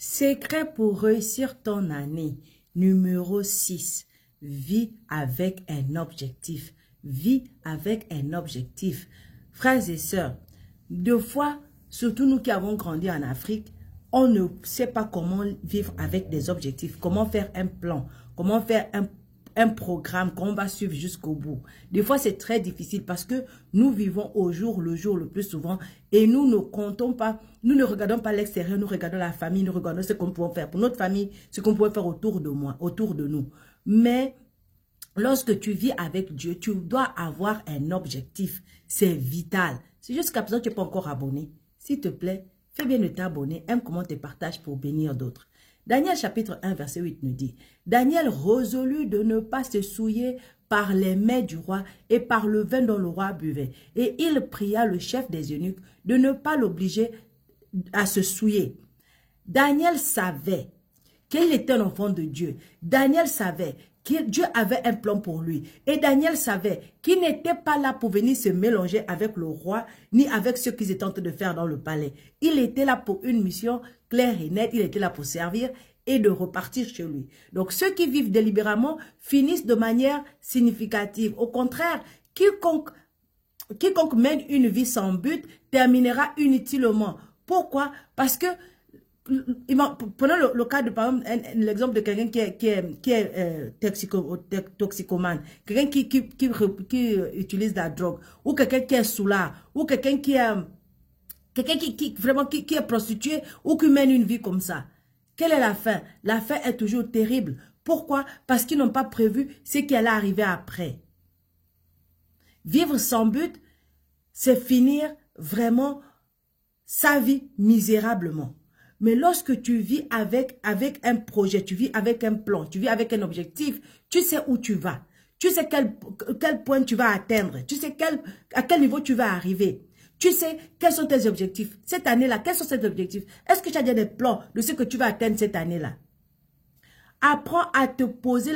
Secret pour réussir ton année. Numéro 6. Vis avec un objectif. Vis avec un objectif. Frères et sœurs, deux fois, surtout nous qui avons grandi en Afrique, on ne sait pas comment vivre avec des objectifs, comment faire un plan, comment faire un programme qu'on va suivre jusqu'au bout. Des fois, c'est très difficile parce que nous vivons au jour le jour le plus souvent et nous ne comptons pas, nous ne regardons pas l'extérieur, nous regardons la famille, nous regardons ce qu'on peut faire pour notre famille, ce qu'on peut faire autour de moi, autour de nous. Mais lorsque tu vis avec Dieu, tu dois avoir un objectif. C'est vital. C'est juste qu'à présent, tu n'es pas encore abonné. S'il te plaît, fais bien de t'abonner, aime comment tu partages pour bénir d'autres. Daniel chapitre 1 verset 8 nous dit, Daniel résolut de ne pas se souiller par les mets du roi et par le vin dont le roi buvait. Et il pria le chef des eunuques de ne pas l'obliger à se souiller. Daniel savait qu'il était un enfant de Dieu. Daniel savait que Dieu avait un plan pour lui. Et Daniel savait qu'il n'était pas là pour venir se mélanger avec le roi, ni avec ceux qu'ils étaient en train de faire dans le palais. Il était là pour une mission claire et nette. Il était là pour servir et de repartir chez lui. Donc ceux qui vivent délibérément finissent de manière significative. Au contraire, quiconque mène une vie sans but terminera inutilement. Pourquoi? Parce que prenons le cas de, par exemple, l'exemple de quelqu'un qui est toxicomane, quelqu'un qui utilise de la drogue, ou quelqu'un qui est soulard, ou quelqu'un qui est prostitué, ou qui mène une vie comme ça. Quelle est la fin? La fin est toujours terrible. Pourquoi? Parce qu'ils n'ont pas prévu ce qui allait arriver après. Vivre sans but, c'est finir vraiment sa vie misérablement. Mais lorsque tu vis avec un projet, tu vis avec un plan, tu vis avec un objectif, tu sais où tu vas. Tu sais quel point tu vas atteindre. Tu sais à quel niveau tu vas arriver. Tu sais quels sont tes objectifs. Cette année-là, quels sont tes objectifs? Est-ce que tu as déjà des plans de ce que tu vas atteindre cette année-là? Apprends à te poser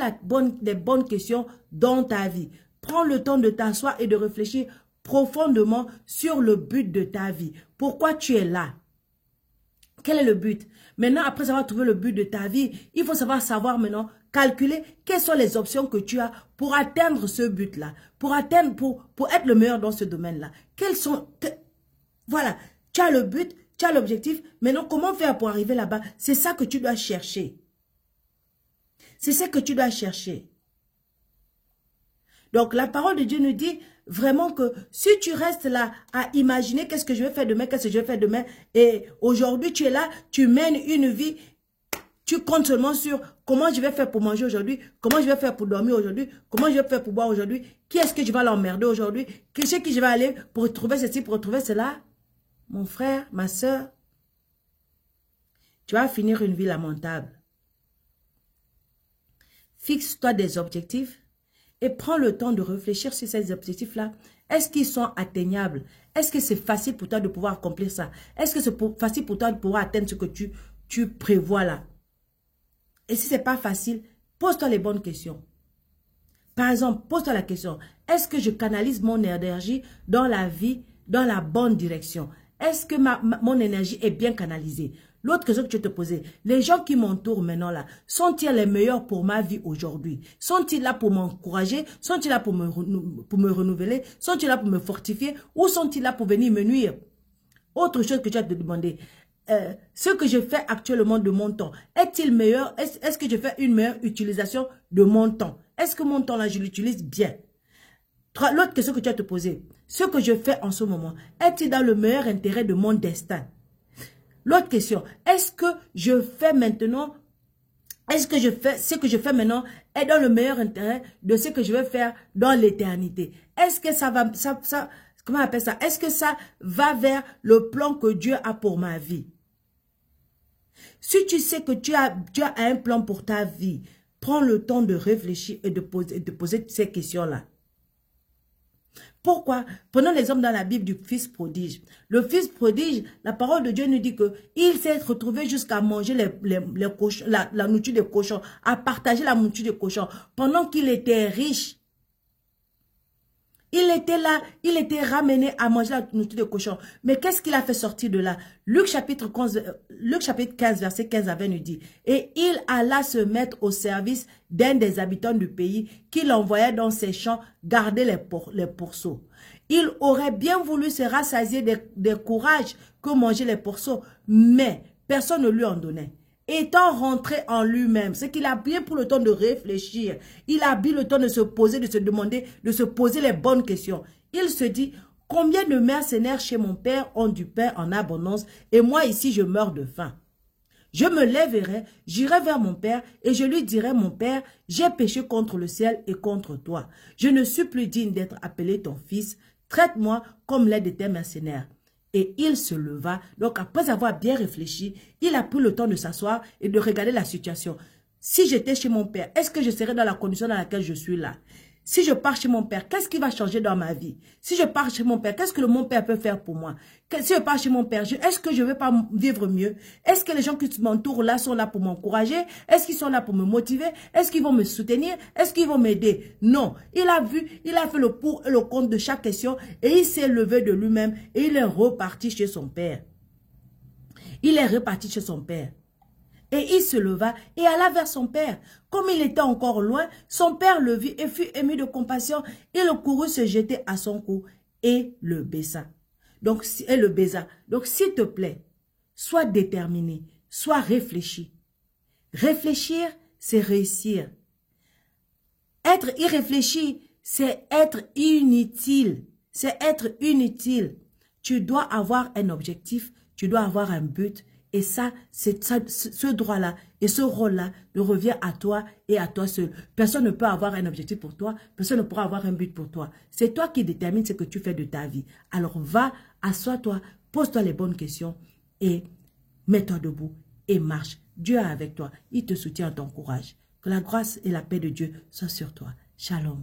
des bonnes questions dans ta vie. Prends le temps de t'asseoir et de réfléchir profondément sur le but de ta vie. Pourquoi tu es là? Quel est le but? Maintenant, après avoir trouvé le but de ta vie, il faut savoir maintenant, calculer quelles sont les options que tu as pour atteindre ce but-là, pour être le meilleur dans ce domaine-là. Voilà, tu as le but, tu as l'objectif, maintenant comment faire pour arriver là-bas? C'est ça que tu dois chercher. C'est ce que tu dois chercher. Donc, la parole de Dieu nous dit vraiment que si tu restes là à imaginer qu'est-ce que je vais faire demain, qu'est-ce que je vais faire demain, et aujourd'hui tu es là, tu mènes une vie, tu comptes seulement sur comment je vais faire pour manger aujourd'hui, comment je vais faire pour dormir aujourd'hui, comment je vais faire pour boire aujourd'hui, qui est-ce que je vais l'emmerder aujourd'hui, chez qui je vais aller pour trouver ceci, pour trouver cela. Mon frère, ma soeur, tu vas finir une vie lamentable. Fixe-toi des objectifs. Et prends le temps de réfléchir sur ces objectifs-là. Est-ce qu'ils sont atteignables? Est-ce que c'est facile pour toi de pouvoir accomplir ça? Est-ce que c'est facile pour toi de pouvoir atteindre ce que tu prévois là? Et si ce n'est pas facile, pose-toi les bonnes questions. Par exemple, pose-toi la question, est-ce que je canalise mon énergie dans la vie, dans la bonne direction? Est-ce que mon énergie est bien canalisée? L'autre question que tu te posais, les gens qui m'entourent maintenant là, sont-ils les meilleurs pour ma vie aujourd'hui? Sont-ils là pour m'encourager? Sont-ils là pour me renouveler? Sont-ils là pour me fortifier? Ou sont-ils là pour venir me nuire? Autre chose que tu as te demander, ce que je fais actuellement de mon temps, est-il meilleur? Est-ce que je fais une meilleure utilisation de mon temps? Est-ce que mon temps là, je l'utilise bien? L'autre question que tu as te poser, ce que je fais en ce moment, est-il dans le meilleur intérêt de mon destin? L'autre question, est-ce que je fais maintenant, ce que je fais maintenant est dans le meilleur intérêt de ce que je vais faire dans l'éternité? Est-ce que comment on appelle ça? Est-ce que ça va vers le plan que Dieu a pour ma vie? Si tu sais que tu as un plan pour ta vie, prends le temps de réfléchir et de poser ces questions-là. Pourquoi? Prenons l'exemple dans la Bible du fils prodige. Le fils prodige, la parole de Dieu nous dit qu'il s'est retrouvé jusqu'à manger les cochons, la nourriture des cochons, à partager la nourriture des cochons, pendant qu'il était riche. Il était là, il était ramené à manger la nourriture de cochon. Mais qu'est-ce qu'il a fait sortir de là? Luc chapitre 15, verset 15 à 20 nous dit, « Et il alla se mettre au service d'un des habitants du pays qu'il envoyait dans ses champs garder les pourceaux. Il aurait bien voulu se rassasier des courages que mangeaient les pourceaux, mais personne ne lui en donnait. Étant rentré en lui-même, c'est qu'il a bien pris le temps de réfléchir. Il a bien le temps de se poser, de se demander, de se poser les bonnes questions. Il se dit, combien de mercenaires chez mon père ont du pain en abondance et moi ici je meurs de faim. Je me lèverai, j'irai vers mon père et je lui dirai, mon père, j'ai péché contre le ciel et contre toi. Je ne suis plus digne d'être appelé ton fils. Traite-moi comme l'un de tes mercenaires. Et il se leva. Donc, après avoir bien réfléchi, il a pris le temps de s'asseoir et de regarder la situation. Si j'étais chez mon père, est-ce que je serais dans la condition dans laquelle je suis là? Si je pars chez mon père, qu'est-ce qui va changer dans ma vie? Si je pars chez mon père, qu'est-ce que mon père peut faire pour moi? Si je pars chez mon père, est-ce que je ne vais pas vivre mieux? Est-ce que les gens qui m'entourent là sont là pour m'encourager? Est-ce qu'ils sont là pour me motiver? Est-ce qu'ils vont me soutenir? Est-ce qu'ils vont m'aider? Non. Il a vu, il a fait le pour et le contre de chaque question et il s'est levé de lui-même et il est reparti chez son père. Il est reparti chez son père. Et il se leva et alla vers son père. Comme il était encore loin, son père le vit et fut ému de compassion. Il courut se jeter à son cou et le baisa. Donc, s'il te plaît, sois déterminé, sois réfléchi. Réfléchir, c'est réussir. Être irréfléchi, c'est être inutile. C'est être inutile. Tu dois avoir un objectif, tu dois avoir un but. Et ça, ce droit-là et ce rôle-là revient à toi et à toi seul. Personne ne peut avoir un objectif pour toi. Personne ne pourra avoir un but pour toi. C'est toi qui détermine ce que tu fais de ta vie. Alors va, assois-toi, pose-toi les bonnes questions et mets-toi debout et marche. Dieu est avec toi. Il te soutient, t'encourage. Que la grâce et la paix de Dieu soient sur toi. Shalom.